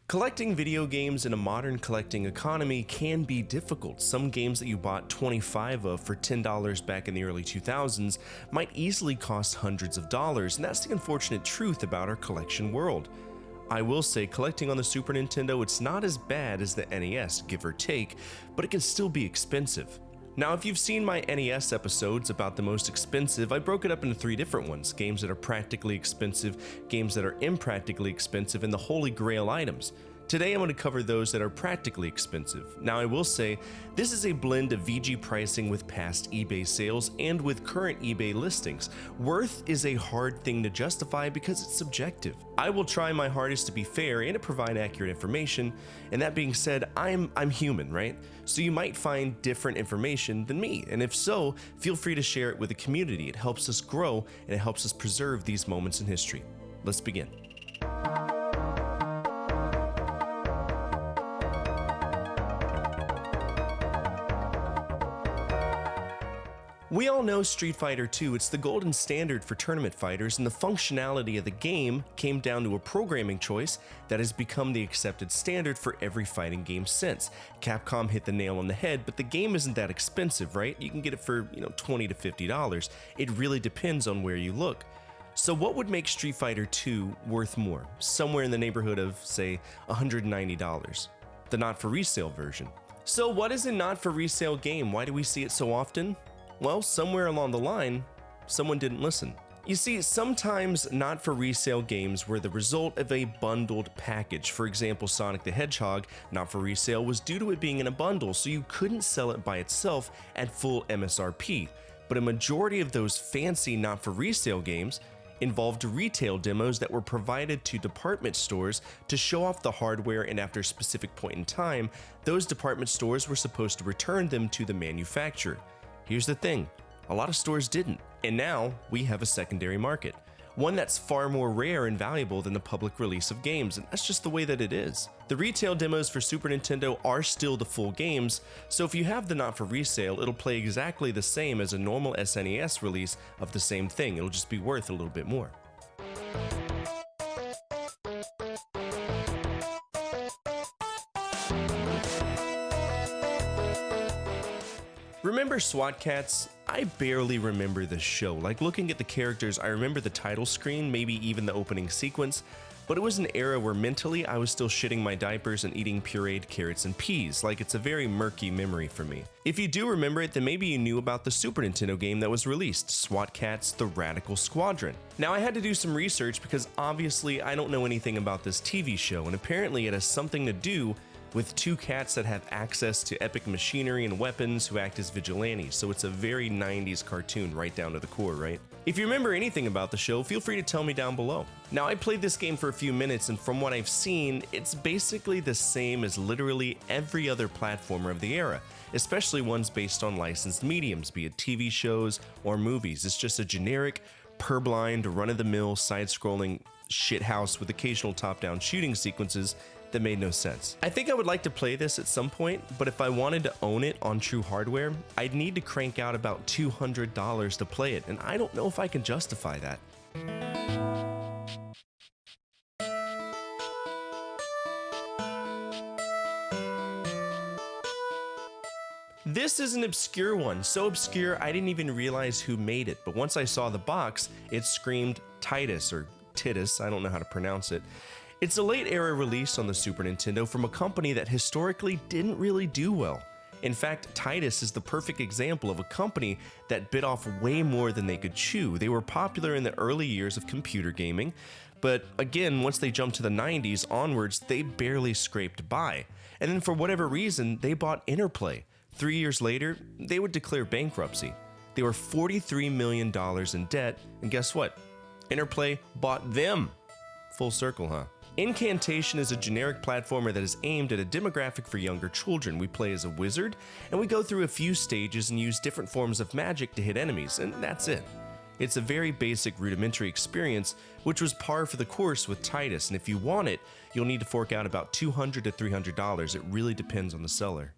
Collecting video games in a modern collecting economy can be difficult. Some games that you bought 25 of for $10 back in the early 2000s might easily cost hundreds of dollars, and that's the unfortunate truth about our collection world. I will say, collecting on the Super Nintendo, it's not as bad as the NES, give or take, but it can still be expensive. Now, if you've seen my NES episodes about the most expensive, I broke it up into 3 different ones: games that are practically expensive, games that are impractically expensive, and the holy grail items. Today I'm going to cover those that are practically expensive. Now I will say, this is a blend of VG pricing with past eBay sales and with current eBay listings. Worth is a hard thing to justify because it's subjective. I will try my hardest to be fair and to provide accurate information, and that being said, I'm human, right? So you might find different information than me, and if so, feel free to share it with the community. It helps us grow and it helps us preserve these moments in history. Let's begin. We all know Street Fighter II, it's the golden standard for tournament fighters, and the functionality of the game came down to a programming choice that has become the accepted standard for every fighting game since. Capcom hit the nail on the head, but the game isn't that expensive, right? You can get it for, $20 to $50. It really depends on where you look. So what would make Street Fighter II worth more? Somewhere in the neighborhood of, say, $190. The not-for-resale version. So what is a not-for-resale game? Why do we see it so often? Well, somewhere along the line, someone didn't listen. You see, sometimes not-for-resale games were the result of a bundled package. For example, Sonic the Hedgehog, not for resale, was due to it being in a bundle, so you couldn't sell it by itself at full MSRP. But a majority of those fancy not-for-resale games involved retail demos that were provided to department stores to show off the hardware, and after a specific point in time, those department stores were supposed to return them to the manufacturer. Here's the thing, a lot of stores didn't, and now we have a secondary market, one that's far more rare and valuable than the public release of games, and that's just the way that it is. The retail demos for Super Nintendo are still the full games, so if you have the not for resale, it'll play exactly the same as a normal SNES release of the same thing. It'll just be worth a little bit more. Remember SWAT Cats? I barely remember this show. Like, looking at the characters, I remember the title screen, maybe even the opening sequence, but it was an era where mentally I was still shitting my diapers and eating pureed carrots and peas. Like, it's a very murky memory for me. If you do remember it, then maybe you knew about the Super Nintendo game that was released, SWAT Cats: The Radical Squadron. Now, I had to do some research because obviously I don't know anything about this TV show, and apparently it has something to do with 2 cats that have access to epic machinery and weapons who act as vigilantes, so it's a very 90s cartoon right down to the core, right? If you remember anything about the show, feel free to tell me down below. Now, I played this game for a few minutes, and from what I've seen, it's basically the same as literally every other platformer of the era, especially ones based on licensed mediums, be it TV shows or movies. It's just a generic, purblind, run-of-the-mill, side-scrolling shithouse with occasional top-down shooting sequences that made no sense. I think I would like to play this at some point, but if I wanted to own it on true hardware, I'd need to crank out about $200 to play it, and I don't know if I can justify that. This is an obscure one, so obscure I didn't even realize who made it, but once I saw the box, it screamed Titus, or Titus, I don't know how to pronounce it. It's a late-era release on the Super Nintendo from a company that historically didn't really do well. In fact, Titus is the perfect example of a company that bit off way more than they could chew. They were popular in the early years of computer gaming, but again, once they jumped to the 90s onwards, they barely scraped by. And then for whatever reason, they bought Interplay. 3 years later, they would declare bankruptcy. They were $43 million in debt, and guess what? Interplay bought them. Full circle, huh? Incantation is a generic platformer that is aimed at a demographic for younger children. We play as a wizard, and we go through a few stages and use different forms of magic to hit enemies, and that's it. It's a very basic, rudimentary experience, which was par for the course with Titus, and if you want it, you'll need to fork out about $200 to $300. It really depends on the seller.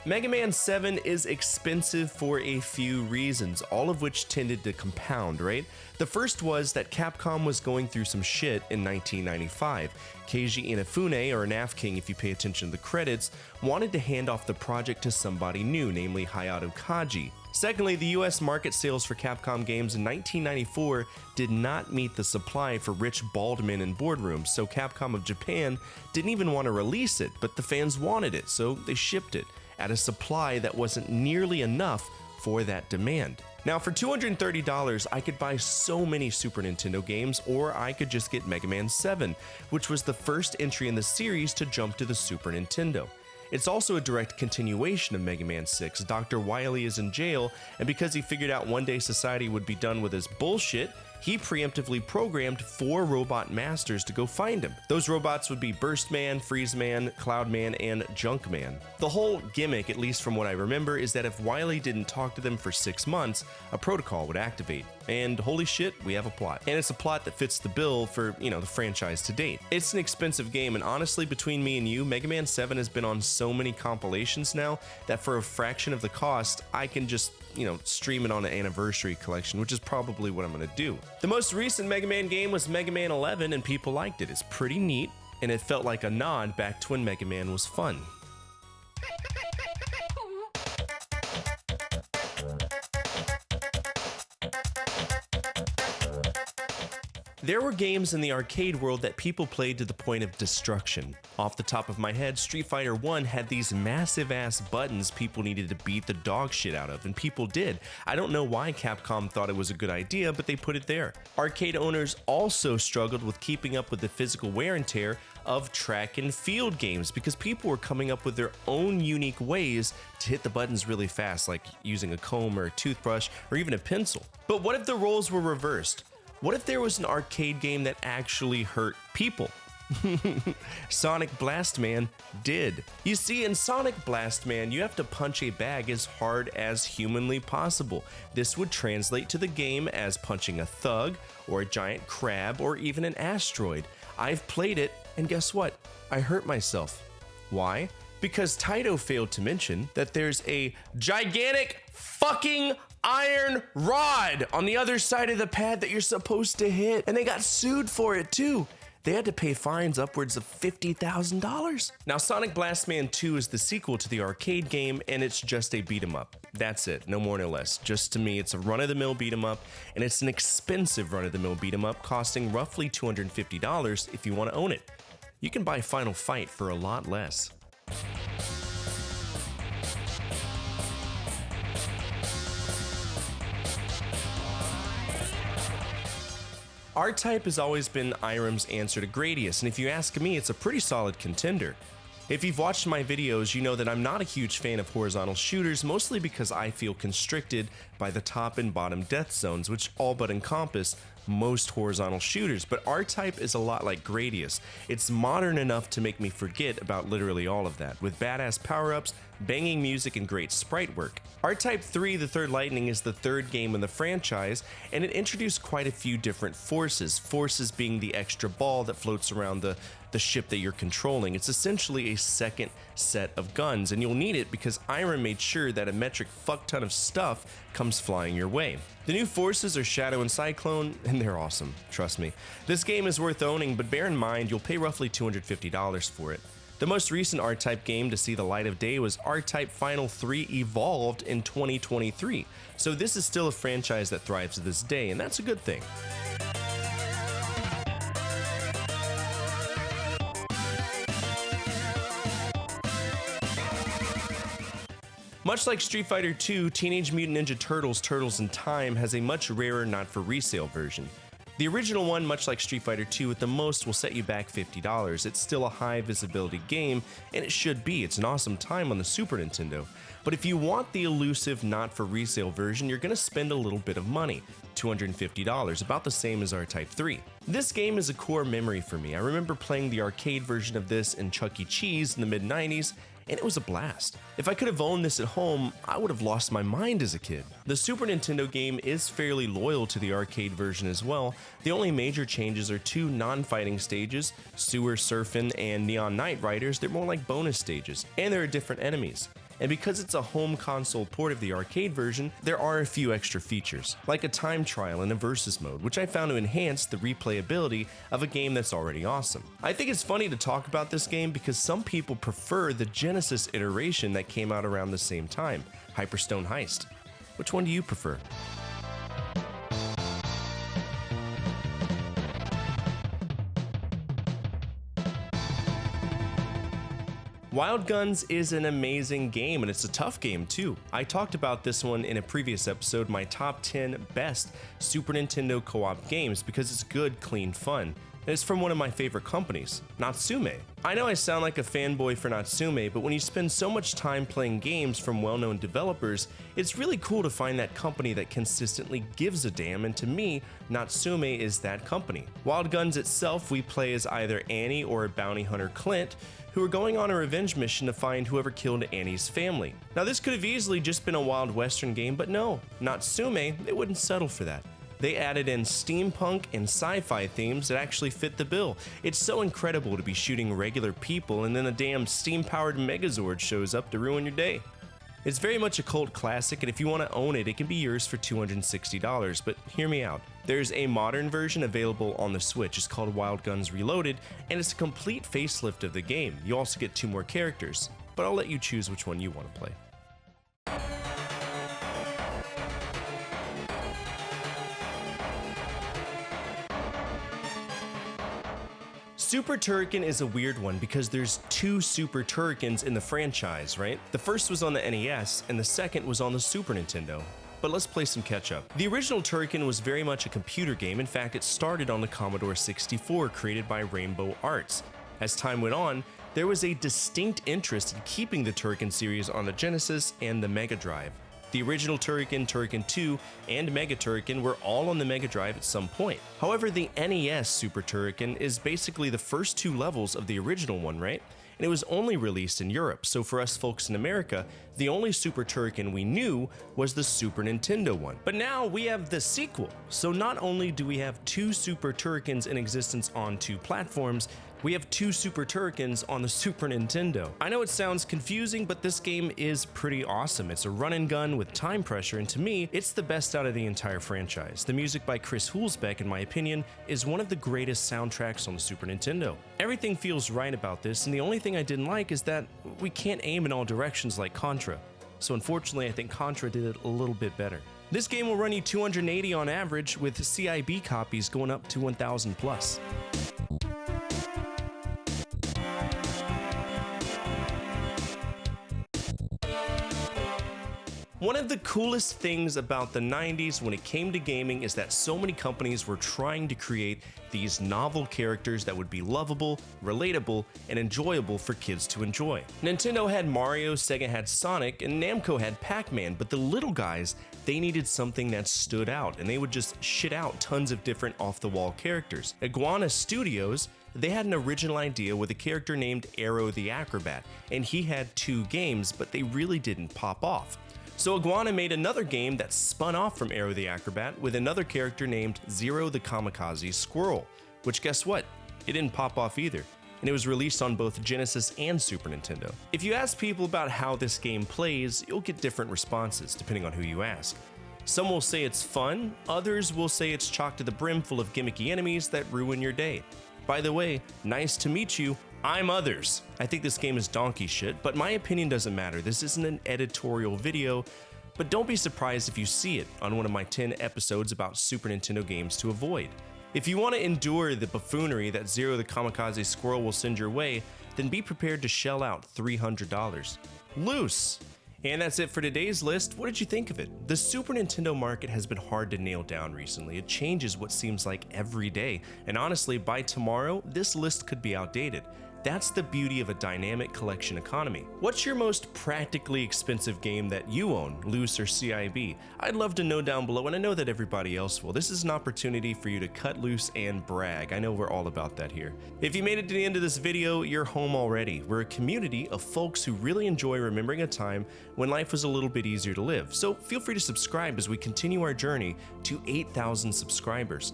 Mega Man 7 is expensive for a few reasons, all of which tended to compound, right? The first was that Capcom was going through some shit in 1995. Keiji Inafune, or NAF King if you pay attention to the credits, wanted to hand off the project to somebody new, namely Hayato Kaji. Secondly, the US market sales for Capcom games in 1994 did not meet the supply for rich bald men in boardrooms, so Capcom of Japan didn't even want to release it, but the fans wanted it, so they shipped it at a supply that wasn't nearly enough for that demand. Now, for $230, I could buy so many Super Nintendo games, or I could just get Mega Man 7, which was the first entry in the series to jump to the Super Nintendo. It's also a direct continuation of Mega Man 6. Dr. Wily is in jail, and because he figured out one day society would be done with his bullshit, he preemptively programmed 4 robot masters to go find him. Those robots would be Burst Man, Freeze Man, Cloud Man, and Junk Man. The whole gimmick, at least from what I remember, is that if Wily didn't talk to them for 6 months, a protocol would activate. And holy shit, we have a plot. And it's a plot that fits the bill for, the franchise to date. It's an expensive game, and honestly, between me and you, Mega Man 7 has been on so many compilations now that for a fraction of the cost, I can just, stream it on an anniversary collection, which is probably what I'm gonna do. The most recent Mega Man game was Mega Man 11, and people liked it. It's pretty neat, and it felt like a nod back to when Mega Man was fun. There were games in the arcade world that people played to the point of destruction. Off the top of my head, Street Fighter 1 had these massive ass buttons people needed to beat the dog shit out of, and people did. I don't know why Capcom thought it was a good idea, but they put it there. Arcade owners also struggled with keeping up with the physical wear and tear of track and field games because people were coming up with their own unique ways to hit the buttons really fast, like using a comb or a toothbrush or even a pencil. But what if the roles were reversed? What if there was an arcade game that actually hurt people? Sonic Blast Man did. You see, in Sonic Blast Man, you have to punch a bag as hard as humanly possible. This would translate to the game as punching a thug, or a giant crab, or even an asteroid. I've played it, and guess what? I hurt myself. Why? Because Taito failed to mention that there's a gigantic fucking iron rod on the other side of the pad that you're supposed to hit, and they got sued for it too. They had to pay fines upwards of $50,000. Now, Sonic Blast Man 2 is the sequel to the arcade game, and it's just a beat 'em up. That's it, no more no less. Just to me, it's a run-of-the-mill beat 'em up, and it's an expensive run-of-the-mill beat 'em up, costing roughly $250 if you want to own it. You can buy Final Fight for a lot less. R-Type has always been Irem's answer to Gradius, and if you ask me, it's a pretty solid contender. If you've watched my videos, you know that I'm not a huge fan of horizontal shooters, mostly because I feel constricted by the top and bottom death zones, which all but encompass most horizontal shooters, but R-Type is a lot like Gradius. It's modern enough to make me forget about literally all of that, with badass power-ups, banging music, and great sprite work. R-Type 3, The Third Lightning, is the third game in the franchise, and it introduced quite a few different forces. Forces being the extra ball that floats around the ship that you're controlling. It's essentially a second set of guns, and you'll need it because Irem made sure that a metric fuck ton of stuff comes flying your way. The new forces are Shadow and Cyclone, and they're awesome, trust me. This game is worth owning, but bear in mind you'll pay roughly $250 for it. The most recent R-Type game to see the light of day was R-Type Final 3 Evolved in 2023, so this is still a franchise that thrives to this day, and that's a good thing. Much like Street Fighter 2, Teenage Mutant Ninja Turtles: Turtles in Time has a much rarer not-for-resale version. The original one, much like Street Fighter 2, at the most will set you back $50. It's still a high-visibility game, and it should be. It's an awesome time on the Super Nintendo. But if you want the elusive not-for-resale version, you're going to spend a little bit of money, $250, about the same as R-Type 3. This game is a core memory for me. I remember playing the arcade version of this in Chuck E. Cheese in the mid-90s, and it was a blast. If I could have owned this at home, I would have lost my mind as a kid. The Super Nintendo game is fairly loyal to the arcade version as well. The only major changes are 2 non-fighting stages, Sewer Surfin' and Neon Knight Riders. They're more like bonus stages, and there are different enemies. and because it's a home console port of the arcade version, there are a few extra features, like a time trial and a versus mode, which I found to enhance the replayability of a game that's already awesome. I think it's funny to talk about this game because some people prefer the Genesis iteration that came out around the same time, Hyperstone Heist. Which one do you prefer? Wild Guns is an amazing game, and it's a tough game too. I talked about this one in a previous episode, my top 10 best Super Nintendo co-op games, because it's good, clean fun. And it's from one of my favorite companies, Natsume. I know I sound like a fanboy for Natsume, but when you spend so much time playing games from well-known developers, it's really cool to find that company that consistently gives a damn, and to me, Natsume is that company. Wild Guns itself, we play as either Annie or a bounty hunter Clint, who are going on a revenge mission to find whoever killed Annie's family. Now this could have easily just been a Wild Western game, but no, Natsume, they wouldn't settle for that. They added in steampunk and sci-fi themes that actually fit the bill. It's so incredible to be shooting regular people and then a damn steam-powered Megazord shows up to ruin your day. It's very much a cult classic, and if you want to own it, it can be yours for $260, but hear me out. There's a modern version available on the Switch. It's called Wild Guns Reloaded, and it's a complete facelift of the game. You also get 2 more characters, but I'll let you choose which one you want to play. Super Turken is a weird one because there's 2 Super Turkens in the franchise, right? The first was on the NES, and the second was on the Super Nintendo. But let's play some catch up. The original Turken was very much a computer game. In fact, it started on the Commodore 64, created by Rainbow Arts. As time went on, there was a distinct interest in keeping the Turken series on the Genesis and the Mega Drive. The original Turken, Turken 2, and Mega Turken were all on the Mega Drive at some point. However, the NES Super Turken is basically the first 2 levels of the original one, right? And it was only released in Europe, so for us folks in America, the only Super Turken we knew was the Super Nintendo one. But now we have the sequel, so not only do we have 2 Super Turkens in existence on 2 platforms, we have 2 Super Turkens on the Super Nintendo. I know it sounds confusing, but this game is pretty awesome. It's a run and gun with time pressure, and to me, it's the best out of the entire franchise. The music by Chris Hulsbeck, in my opinion, is one of the greatest soundtracks on the Super Nintendo. Everything feels right about this, and the only thing I didn't like is that we can't aim in all directions like Contra. So unfortunately, I think Contra did it a little bit better. This game will run you 280 on average, with CIB copies going up to 1,000 plus. One of the coolest things about the 90s when it came to gaming is that so many companies were trying to create these novel characters that would be lovable, relatable, and enjoyable for kids to enjoy. Nintendo had Mario, Sega had Sonic, and Namco had Pac-Man, but the little guys, they needed something that stood out, and they would just shit out tons of different off-the-wall characters. Iguana Studios, they had an original idea with a character named Aero the Acrobat, and he had 2 games, but they really didn't pop off. So Iguana made another game that spun off from Aero the Acrobat with another character named Zero the Kamikaze Squirrel, which guess what? It didn't pop off either, and it was released on both Genesis and Super Nintendo. If you ask people about how this game plays, you'll get different responses depending on who you ask. Some will say it's fun, others will say it's chock to the brim full of gimmicky enemies that ruin your day. By the way, nice to meet you, I'm Others. I think this game is donkey shit, but my opinion doesn't matter. This isn't an editorial video, but don't be surprised if you see it on one of my 10 episodes about Super Nintendo games to avoid. If you want to endure the buffoonery that Zero the Kamikaze Squirrel will send your way, then be prepared to shell out $300. Loose! And that's it for today's list. What did you think of it? The Super Nintendo market has been hard to nail down recently. It changes what seems like every day, and honestly, by tomorrow, this list could be outdated. That's the beauty of a dynamic collection economy. What's your most practically expensive game that you own, loose or CIB? I'd love to know down below, and I know that everybody else will. This is an opportunity for you to cut loose and brag. I know we're all about that here. If you made it to the end of this video, you're home already. We're a community of folks who really enjoy remembering a time when life was a little bit easier to live. So feel free to subscribe as we continue our journey to 8,000 subscribers.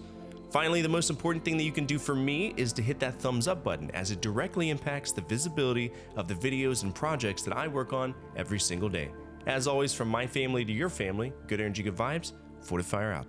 Finally, the most important thing that you can do for me is to hit that thumbs up button, as it directly impacts the visibility of the videos and projects that I work on every single day. As always, from my family to your family, good energy, good vibes, Fortefyre out.